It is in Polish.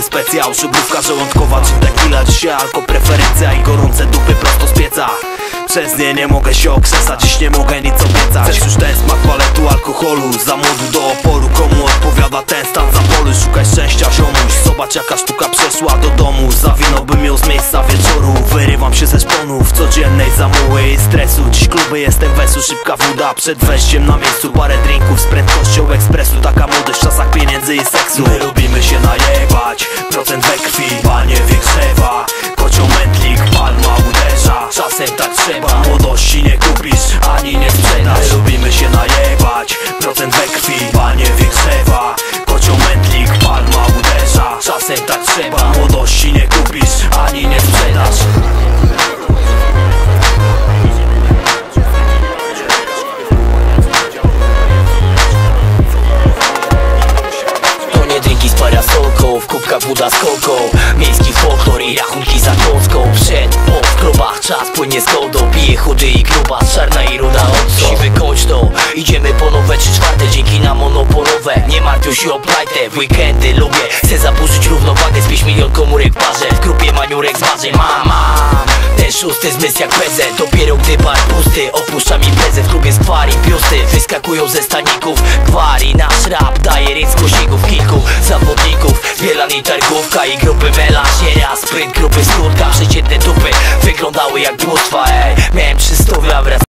Inny specjał, żubrówka żołądkowa czy tequila. Dzisiaj alko preferencja i gorące dupy prosto z pieca. Przez nie mogę się okrzesać, dziś nie mogę nic obiecać. Chcesz już ten smak paletu alkoholu, za młodu do oporu. Komu odpowiada ten stan zapolu? Szukaj szczęścia ziomuś, zobacz jaka sztuka przeszła do domu. Zawinąłbym ją z miejsca wieczoru. Wyrywam się ze szponów codziennej zamuły i stresu. Dziś kluby jestem wesu, szybka woda przed wejściem na miejscu. Parę drinków z prędkością ekspresu. Taka młodość w czasach pieniędzy i seksu. My lubimy się najebać, procent we krwi, panie wygrzewa. Kocioł mętlik, palma uderza. Czasem tak trzeba, młodości nie kupisz, ani nie sprzedasz. My lubimy się najebać, procent we krwi, panie wygrzewa. Kocioł mętlik, palma uderza. Czasem tak trzeba, młodości nie kupisz, ani nie sprzedasz. Parasolką, w kubkach woda z kolką. Miejski folklor i rachunki za kocką. Przed, po, w klubach czas płynie z godą. Pije chudy i gruba, czarna i ruda od siwy kończ to. Idziemy po nowe 3/4, dzięki na monopolowe. Nie martwią się o plajtę, w weekendy lubię. Chcę zaburzyć równowagę z 5 milion komórek w parze. W grupie maniurek z barzy mama. Ten szósty zmysł jak PZ, dopiero gdy bar pusty. Opuszczam imprezę w klubie skwar i biusty. Wyskakują ze staników gwar i nasz rap daje ryc kosików. Kilku zawodników, Bielan i targówka i grupy melanżera. Sprint grupy skórka, przeciętne dupy wyglądały jak bóstwa. Miałem 300 wraz